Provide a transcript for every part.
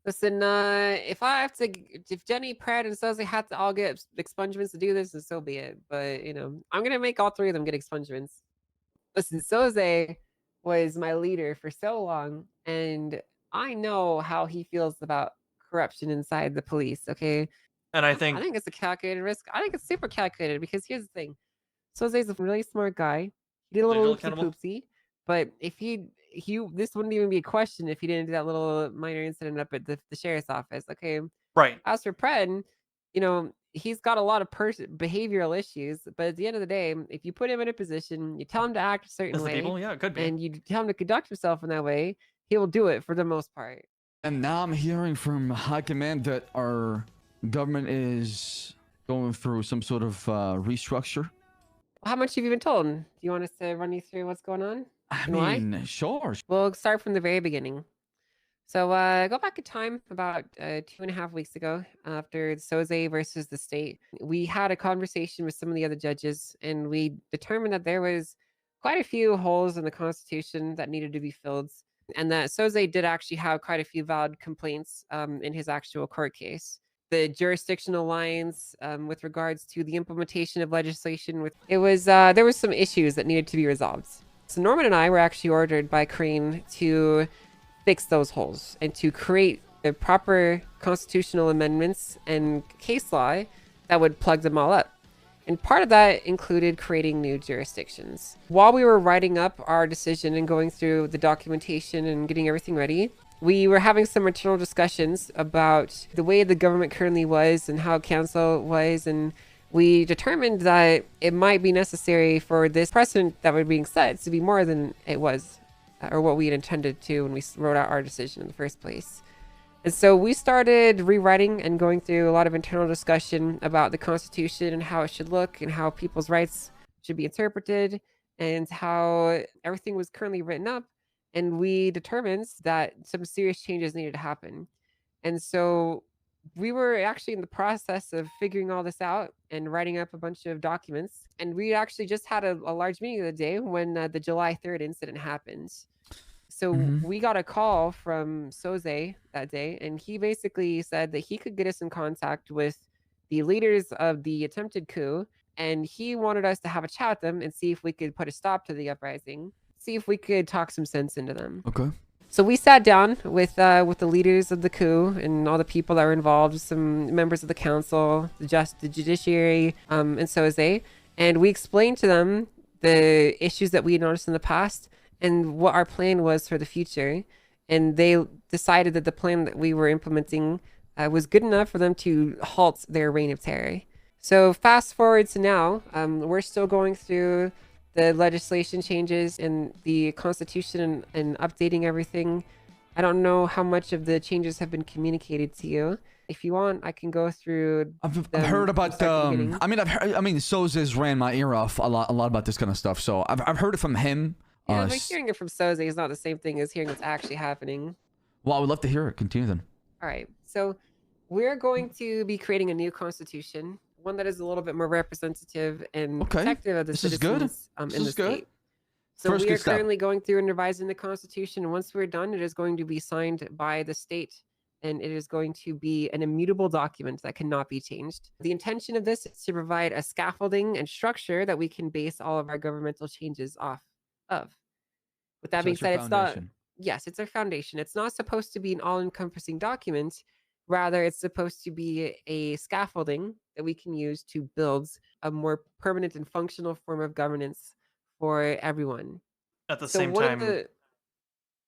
Listen, if Jenny, Pratt, and Soze have to all get expungements to do this, then so be it. But, I'm going to make all three of them get expungements. Listen, Soze was my leader for so long, and I know how he feels about corruption inside the police, okay? And I I think think it's a calculated risk. I think it's super calculated because here's the thing. Soze's a really smart guy. He did a little digital oopsie accountable. poopsie, but if this wouldn't even be a question if he didn't do that little minor incident up at the sheriff's office. Okay. Right. As for Pred, he's got a lot of behavioral issues, but at the end of the day, if you put him in a position, you tell him to act a certain As the way, people, yeah, it could be. and you tell him to conduct himself in that way, he will do it for the most part. And now I'm hearing from high command that our government is going through some sort of restructure. How much have you been told? Do you want us to run you through what's going on? I Why? mean, sure. We'll start from the very beginning. So go back in time about 2.5 weeks ago after Soze versus the state. We had a conversation with some of the other judges, and we determined that there was quite a few holes in the Constitution that needed to be filled, and that Soze did actually have quite a few valid complaints in his actual court case. The jurisdictional lines with regards to the implementation of legislation, there was some issues that needed to be resolved. So Norman and I were actually ordered by Crane to fix those holes and to create the proper constitutional amendments and case law that would plug them all up. And part of that included creating new jurisdictions. While we were writing up our decision and going through the documentation and getting everything ready, we were having some internal discussions about the way the government currently was and how council was, and we determined that it might be necessary for this precedent that was being set to be more than it was, or what we had intended to when we wrote out our decision in the first place. And so we started rewriting and going through a lot of internal discussion about the Constitution and how it should look and how people's rights should be interpreted and how everything was currently written up. And we determined that some serious changes needed to happen. And so we were actually in the process of figuring all this out and writing up a bunch of documents. And we actually just had a large meeting the day when the July 3rd incident happened. So we got a call from Soze that day, and he basically said that he could get us in contact with the leaders of the attempted coup, and he wanted us to have a chat with them and see if we could put a stop to the uprising, see if we could talk some sense into them. Okay. So we sat down with the leaders of the coup and all the people that were involved, some members of the council, the judiciary, and Soze, and we explained to them the issues that we had noticed in the past and what our plan was for the future. And they decided that the plan that we were implementing was good enough for them to halt their reign of terror. So fast forward to now, we're still going through the legislation changes and the Constitution and updating everything. I don't know how much of the changes have been communicated to you. If you want, I can go through. I've heard about Soze's ran my ear off a lot about this kind of stuff. So I've heard it from him. Yeah, but hearing it from Soze is not the same thing as hearing what's actually happening. Well, I would love to hear it. Continue then. All right. So we're going to be creating a new constitution, one that is a little bit more representative and protective of the citizens in the state. So we are currently going through and revising the Constitution. And once we're done, it is going to be signed by the state, and it is going to be an immutable document that cannot be changed. The intention of this is to provide a scaffolding and structure that we can base all of our governmental changes off of. With that being said, it's not, yes, it's our foundation. It's not supposed to be an all-encompassing document. Rather, it's supposed to be a scaffolding that we can use to build a more permanent and functional form of governance for everyone. At the same time,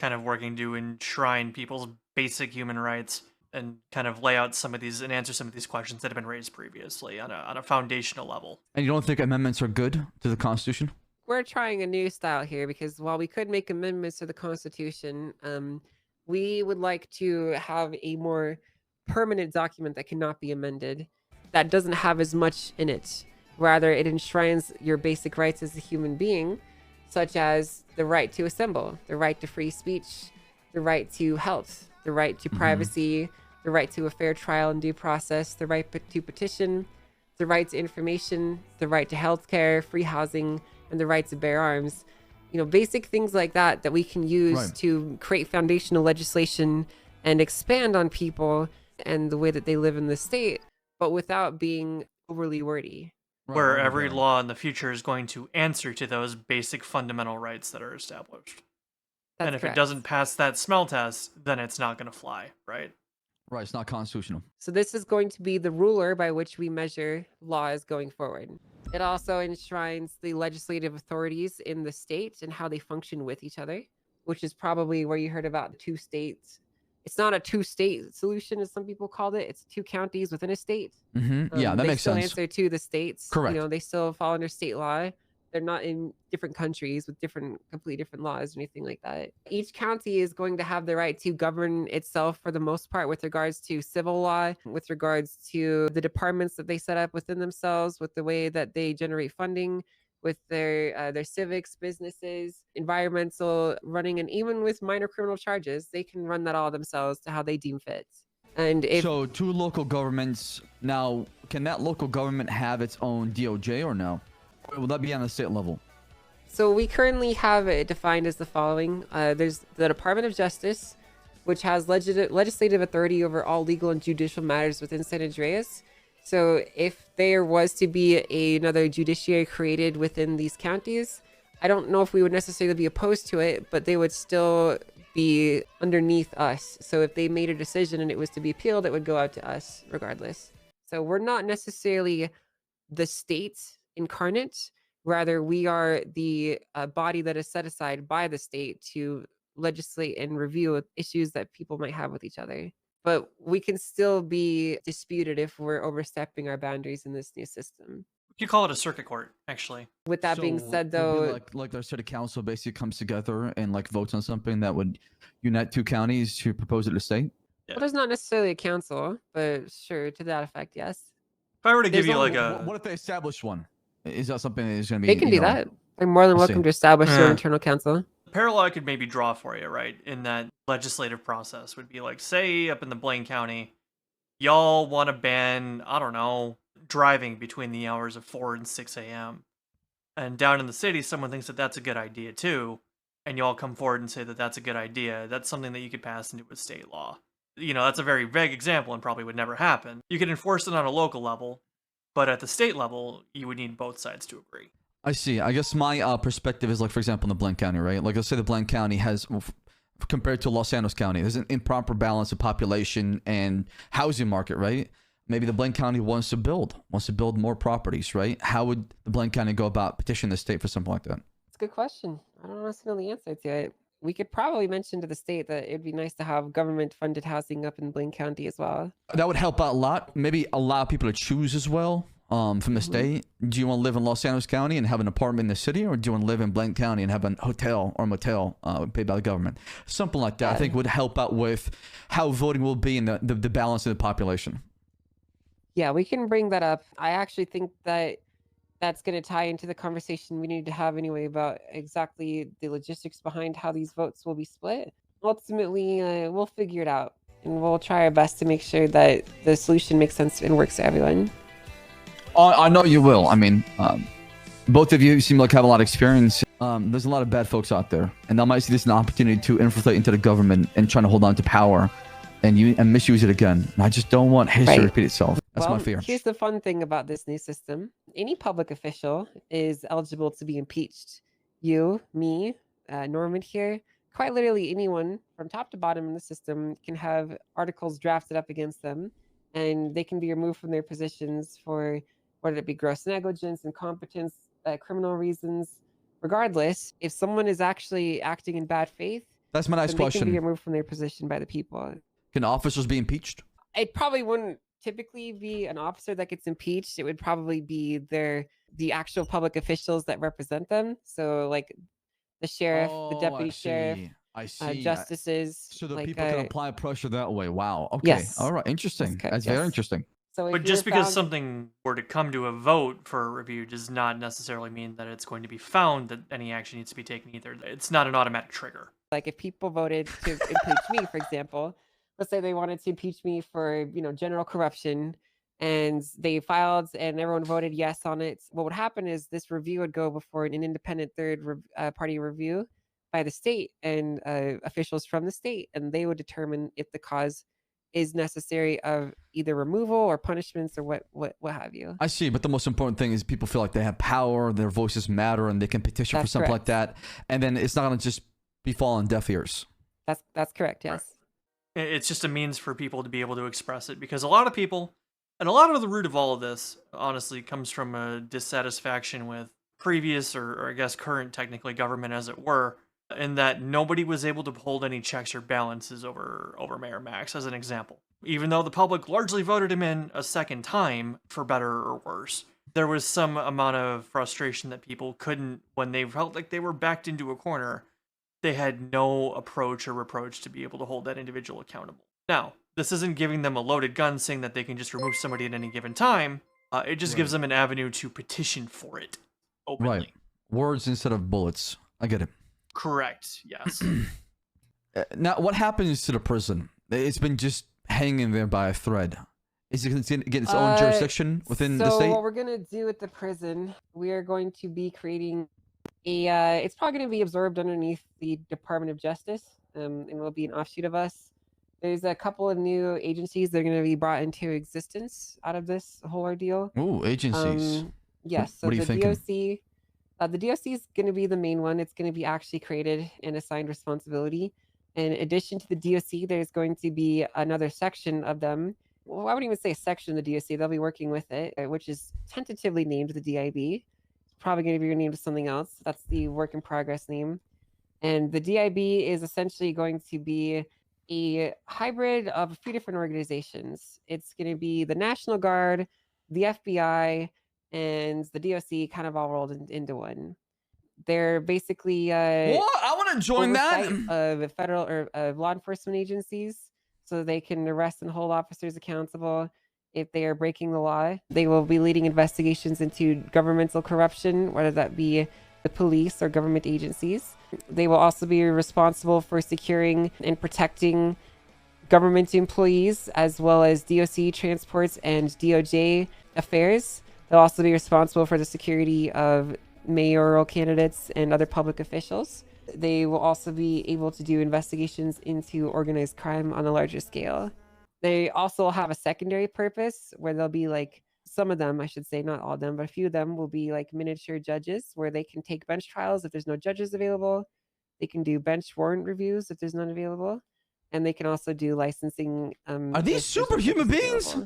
kind of working to enshrine people's basic human rights and kind of lay out some of these and answer some of these questions that have been raised previously on a foundational level. And you don't think amendments are good to the Constitution? We're trying a new style here because while we could make amendments to the Constitution, we would like to have a more permanent document that cannot be amended, that doesn't have as much in it. Rather, it enshrines your basic rights as a human being, such as the right to assemble, the right to free speech, the right to health, the right to privacy, the right to a fair trial and due process, the right to petition, the right to information, the right to healthcare, free housing, and the right to bear arms. Basic things like that we can use to create foundational legislation and expand on people and the way that they live in the state, but without being overly wordy. Where every law in the future is going to answer to those basic fundamental rights that are established. That's and if correct. it doesn't pass that smell test, then it's not going to fly, right? Right, it's not constitutional. So this is going to be the ruler by which we measure laws going forward. It also enshrines the legislative authorities in the state and how they function with each other, which is probably where you heard about the 2 states. It's not a 2-state solution, as some people called it. It's 2 counties within a state. Yeah, that makes sense. They still answer to the states. Correct. You know, they still fall under state law. They're not in different countries with completely different laws or anything like that. Each county is going to have the right to govern itself for the most part with regards to civil law, with regards to the departments that they set up within themselves, with the way that they generate funding, with their civics, businesses, environmental running, and even with minor criminal charges, they can run that all themselves to how they deem fit. And so 2 local governments. Now, can that local government have its own DOJ or no? Or will that be on the state level? So we currently have it defined as the following. There's the Department of Justice, which has legislative authority over all legal and judicial matters within San Andreas. So if there was to be another judiciary created within these counties, I don't know if we would necessarily be opposed to it, but they would still be underneath us. So if they made a decision and it was to be appealed, it would go out to us regardless. So we're not necessarily the state incarnate. Rather, we are the body that is set aside by the state to legislate and review issues that people might have with each other. But we can still be disputed if we're overstepping our boundaries in this new system. You call it a circuit court, actually. With that being said, though, like our city council basically comes together and like votes on something that would unite 2 counties to propose it to state. Yeah. Well, there's not necessarily a council, but sure, to that effect, yes. If I were to give you like a... What if they establish one? Is that something that is going to be... They can do that. They're more than welcome to establish their internal council. Parallel I could maybe draw for you, right? In that legislative process would be like, say up in the Blaine County, y'all want to ban, I don't know, driving between the hours of 4 and 6 a.m. And down in the city, someone thinks that that's a good idea too. And y'all come forward and say that that's a good idea. That's something that you could pass into a state law. You know, that's a very vague example and probably would never happen. You could enforce it on a local level, but at the state level, you would need both sides to agree. I see. I guess my perspective is like, for example, in the Blaine County, right? Like, let's say the Blaine County has, compared to Los Angeles County, there's an improper balance of population and housing market, right? Maybe the Blaine County wants to build more properties, right? How would the Blaine County go about petitioning the state for something like that? It's a good question. I don't honestly know the answer to it. We could probably mention to the state that it'd be nice to have government-funded housing up in Blaine County as well. That would help out a lot. Maybe allow people to choose as well from the state. Do you want to live in Los Angeles County and have an apartment in the city, or do you want to live in Blaine County and have a hotel or motel paid by the government? Something like that, I think, would help out with how voting will be and the balance of the population. Yeah, we can bring that up. I actually think that that's going to tie into the conversation we need to have anyway about exactly the logistics behind how these votes will be split. Ultimately, we'll figure it out, and we'll try our best to make sure that the solution makes sense and works for everyone. I know you will. I mean, both of you seem like have a lot of experience. There's a lot of bad folks out there, and I might see this as an opportunity to infiltrate into the government and trying to hold on to power and misuse it again. And I just don't want history to repeat itself. That's my fear. Here's the fun thing about this new system. Any public official is eligible to be impeached. You, me, Norman here, quite literally anyone from top to bottom in the system can have articles drafted up against them, and they can be removed from their positions for whether it be gross negligence, incompetence, criminal reasons. Regardless, if someone is actually acting in bad faith, that's my next question. They can be removed from their position by the people. Can officers be impeached? It probably wouldn't typically be an officer that gets impeached. It would probably be the actual public officials that represent them. So like the sheriff, the deputy sheriff, justices. So the people can apply pressure that way. Wow. Okay. Yes. All right. Interesting. That's very interesting. So but just because something were to come to a vote for a review does not necessarily mean that it's going to be found that any action needs to be taken either. It's not an automatic trigger. Like if people voted to impeach me, for example, let's say they wanted to impeach me for, general corruption, and they filed and everyone voted yes on it. What would happen is this review would go before an independent third party review, by the state and officials from the state, and they would determine if the cause is necessary of either removal or punishments or what have you. I see, but the most important thing is people feel like they have power, their voices matter, and they can petition for something like that, and then it's not going to just be falling deaf ears. That's correct, yes. Right. It's just a means for people to be able to express it, because a lot of people, and a lot of the root of all of this, honestly, comes from a dissatisfaction with previous, or I guess current, technically, government, as it were, in that nobody was able to hold any checks or balances over Mayor Max, as an example. Even though the public largely voted him in a second time, for better or worse, there was some amount of frustration that people couldn't, when they felt like they were backed into a corner, they had no approach or reproach to be able to hold that individual accountable. Now, this isn't giving them a loaded gun saying that they can just remove somebody at any given time. It just gives them an avenue to petition for it openly. Right. Words instead of bullets. I get it. Correct. Yes. Now, what happens to the prison? It's been just hanging there by a thread. Is it going to get its own jurisdiction within the state? So what we're going to do at the prison, we are going to be creating a, it's probably going to be absorbed underneath the Department of Justice, and will be an offshoot of us. There's a couple of new agencies that are going to be brought into existence out of this whole ordeal. Ooh, agencies. Yes. So what are you thinking? The DOC is going to be the main one. It's going to be actually created and assigned responsibility. In addition to the DOC, there's going to be another section of them. Well, I wouldn't even say a section of the DOC. They'll be working with it, which is tentatively named the DIB. It's probably going to be renamed to something else. That's the work in progress name. And the DIB is essentially going to be a hybrid of a few different organizations. It's going to be the National Guard, the FBI, and the DOC kind of all rolled into one. They're basically what? I want to join that. Of federal or law enforcement agencies, so they can arrest and hold officers accountable if they are breaking the law. They will be leading investigations into governmental corruption, whether that be the police or government agencies. They will also be responsible for securing and protecting government employees, as well as DOC transports and DOJ affairs. They'll also be responsible for the security of mayoral candidates and other public officials. They will also be able to do investigations into organized crime on a larger scale. They also have a secondary purpose where they'll be like, some of them, I should say, not all of them, but a few of them will be like miniature judges, where they can take bench trials if there's no judges available. They can do bench warrant reviews if there's none available. And they can also do licensing. Are these superhuman beings?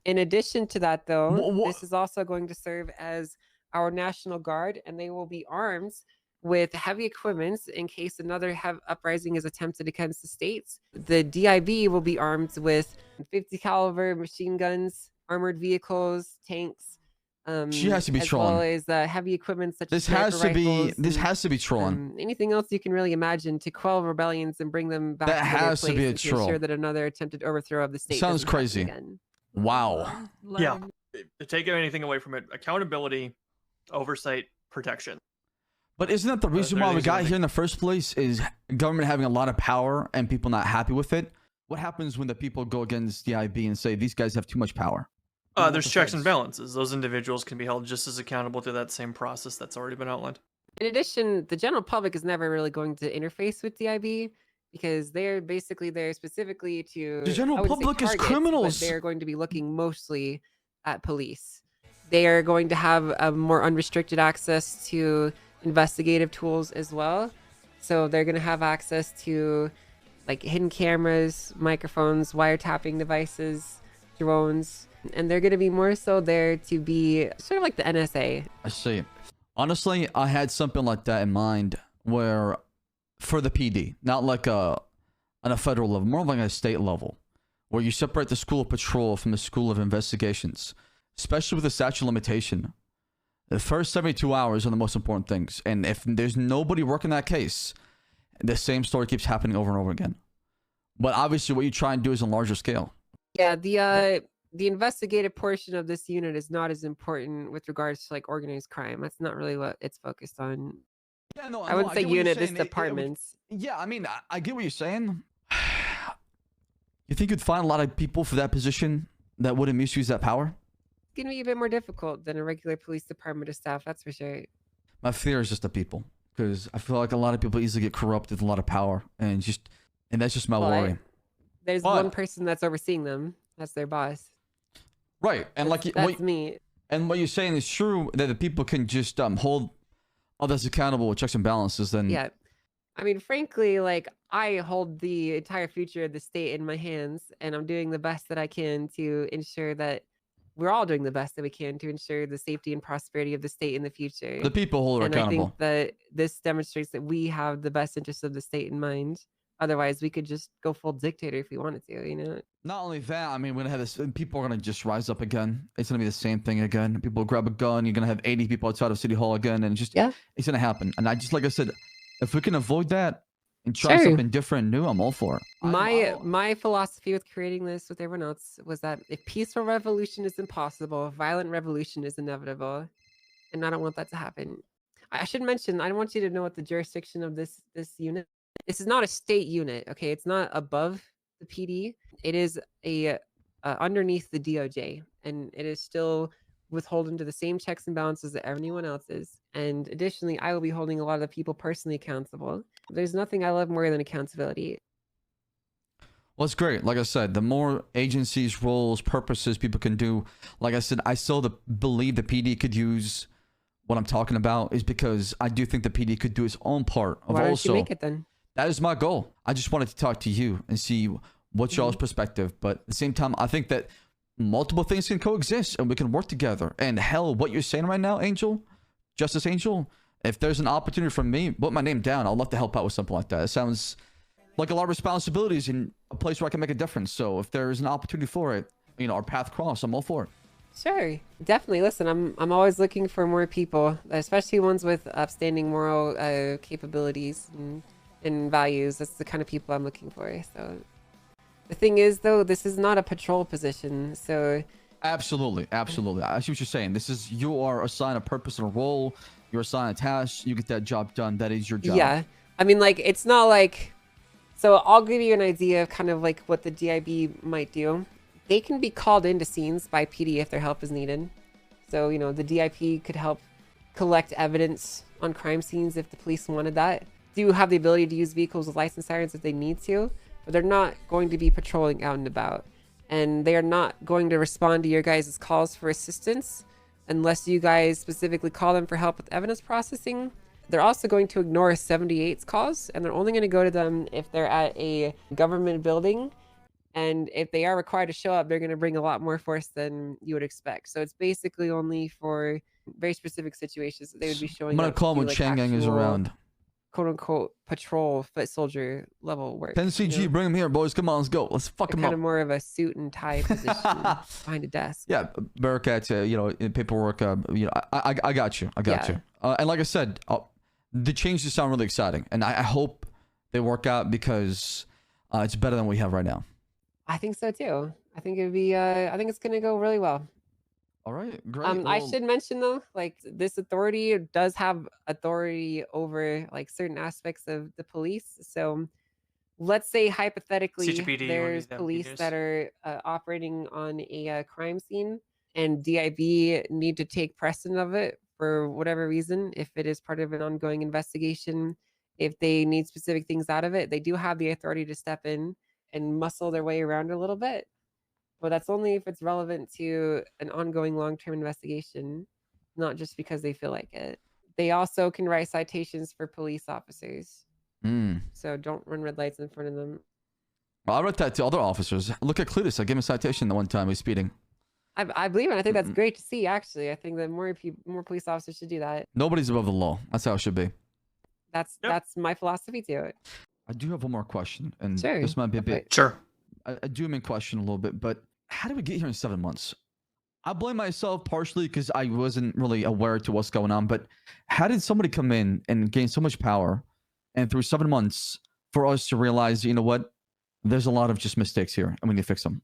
In addition to that, though, this is also going to serve as our National Guard, and they will be armed with heavy equipment in case another uprising is attempted against the states. The DIB will be armed with 50 caliber machine guns, armored vehicles, tanks. She has to be trolling. As well as heavy equipment such as this has to be trolling. Anything else you can really imagine to quell rebellions and bring them back. That has to be a troll. To ensure that another attempted overthrow of the state sounds crazy. Wow. Yeah. To take anything away from it, accountability, oversight, protection. But isn't that the reason why we got here in the first place, is government having a lot of power and people not happy with it? What happens when the people go against the IB and say these guys have too much power? There's checks and balances. Those individuals can be held just as accountable to that same process that's already been outlined. In addition, the general public is never really going to interface with DIB because they're basically there specifically to... The general public is criminals. They're going to be looking mostly at police. They are going to have a more unrestricted access to investigative tools as well. So they're going to have access to like hidden cameras, microphones, wiretapping devices, drones, and they're going to be more so there to be sort of like the NSA. I see. Honestly, I had something like that in mind, where for the PD, not like on a federal level, more like a state level, where you separate the school of patrol from the school of investigations, especially with the statute of limitation. The first 72 hours are the most important things, and if there's nobody working that case, the same story keeps happening over and over again. But obviously, what you try and do is on a larger scale. Yeah, the investigative portion of this unit is not as important with regards to like organized crime. That's not really what it's focused on. Yeah, no, I wouldn't say unit, this department. Yeah, I mean, I get what you're saying. You think you'd find a lot of people for that position that wouldn't misuse that power? It's going to be a bit more difficult than a regular police department of staff, that's for sure. My fear is just the people. because I feel like a lot of people easily get corrupted with a lot of power, and that's just my worry. There's one person that's overseeing them. That's their boss. Right, and that's me. And what you're saying is true, that the people can just hold others accountable with checks and balances. Then yeah, I mean, frankly, like I hold the entire future of the state in my hands, and I'm doing the best that I can to ensure that we're all doing the best that we can to ensure the safety and prosperity of the state in the future. The people hold her accountable. And I think that this demonstrates that we have the best interests of the state in mind. Otherwise, we could just go full dictator if we wanted to, you know? Not only that, I mean, we're going to have this, people are going to just rise up again. It's going to be the same thing again. People grab a gun. You're going to have 80 people outside of City Hall again. And it's going to happen. And like I said, if we can avoid that and try something different and new, I'm all for it. My philosophy with creating this with everyone else was that if peaceful revolution is impossible, violent revolution is inevitable. And I don't want that to happen. I should mention, I want you to know what the jurisdiction of this unit. This is not a state unit, okay? It's not above the PD. It is underneath the DOJ, and it is still withholding to the same checks and balances that everyone else is. And additionally, I will be holding a lot of the people personally accountable. There's nothing I love more than accountability. Well, it's great. Like I said, the more agencies, roles, purposes people can do. Like I said, I still believe the PD could use what I'm talking about, is because I do think the PD could do its own part of Why don't you make it then? That is my goal. I just wanted to talk to you and see what's y'all's perspective. But at the same time, I think that multiple things can coexist and we can work together. And hell, what you're saying right now, Angel, Justice Angel, if there's an opportunity for me, put my name down. I'd love to help out with something like that. It sounds like a lot of responsibilities in a place where I can make a difference. So if there's an opportunity for it, you know, our path cross, I'm all for it. Sure, definitely. Listen, I'm always looking for more people, especially ones with upstanding moral capabilities and values. That's the kind of people I'm looking for. So the thing is, though, this is not a patrol position. So absolutely, I see what you're saying. You are assigned a purpose and a role. You're assigned a task. You get that job done. That is your job. Yeah, I mean, like, it's not like. So I'll give you an idea of kind of like what the DIB might do. They can be called into scenes by PD if their help is needed. So, you know, the DIP could help collect evidence on crime scenes if the police wanted that. Do have the ability to use vehicles with license sirens if they need to, but they're not going to be patrolling out and about. And they are not going to respond to your guys' calls for assistance unless you guys specifically call them for help with evidence processing. They're also going to ignore 78's calls, and they're only going to go to them if they're at a government building. And if they are required to show up, they're going to bring a lot more force than you would expect. So it's basically only for very specific situations that they would be showing up. I'm going to call them when like Chang Yang is around. Quote unquote patrol foot soldier level work. 10CG, you know? Bring him here, boys. Come on, let's go. Let's fuck him up. Kind of more of a suit and tie position behind a desk. Yeah, Bearcats, you know, in paperwork. You know, I got you. I got you. And like I said, the changes sound really exciting, and I hope they work out because it's better than what we have right now. I think so too. I think it'd be. I think it's gonna go really well. All right, great. I should mention though, like this authority does have authority over like certain aspects of the police. So let's say hypothetically CGPD, there's police that are operating on a crime scene, and DIB need to take precedent of it for whatever reason. If it is part of an ongoing investigation, if they need specific things out of it, they do have the authority to step in and muscle their way around a little bit. But that's only if it's relevant to an ongoing long-term investigation, not just because they feel like it. They also can write citations for police officers. So don't run red lights in front of them. Well, I wrote that to other officers. Look at Cletus. I gave him a citation the one time he was speeding. I believe it. I think that's great to see, actually. I think that more police officers should do that. Nobody's above the law. That's how it should be. That's my philosophy to it. I do have one more question, and sure. This might be a bit... Sure. I do mean question a little bit, but how did we get here in 7 months? I blame myself partially because I wasn't really aware to what's going on, but how did somebody come in and gain so much power, and through 7 months for us to realize, you know what, there's a lot of just mistakes here, and we need to fix them?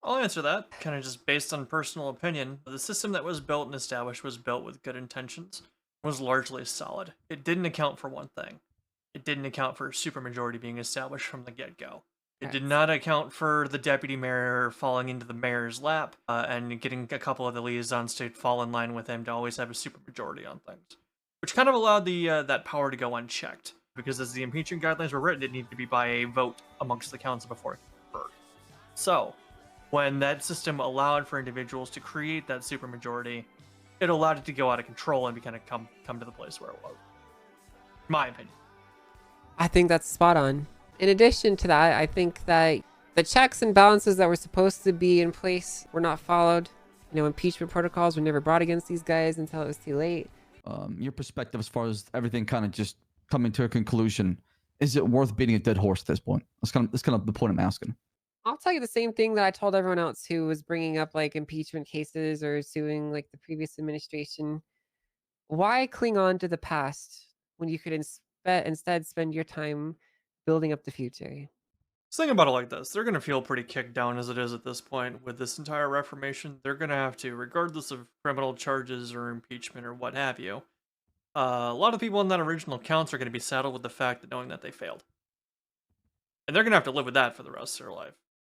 I'll answer that, kind of just based on personal opinion. The system that was built and established was built with good intentions, was largely solid. It didn't account for one thing. It didn't account for supermajority being established from the get-go. It did not account for the deputy mayor falling into the mayor's lap and getting a couple of the liaisons to fall in line with him to always have a supermajority on things. which kind of allowed the that power to go unchecked. Because as the impeachment guidelines were written, it needed to be by a vote amongst the council before it could convert. So, when that system allowed for individuals to create that supermajority, it allowed it to go out of control and kind of come to the place where it was. In my opinion. I think that's spot on. In addition to that, I think that the checks and balances that were supposed to be in place were not followed. You know, impeachment protocols were never brought against these guys until it was too late. Your perspective as far as everything kind of just coming to a conclusion, is it worth beating a dead horse at this point? That's kind of the point I'm asking. I'll tell you the same thing that I told everyone else who was bringing up like impeachment cases or suing like the previous administration. Why cling on to the past when you could instead spend your time building up the future? Think about it like this. They're going to feel pretty kicked down as it is at this point with this entire reformation. They're going to have to, regardless of criminal charges or impeachment or what have you, a lot of people in that original counts are going to be saddled with the fact that knowing that they failed. And they're going to have to live with that for the rest of their life.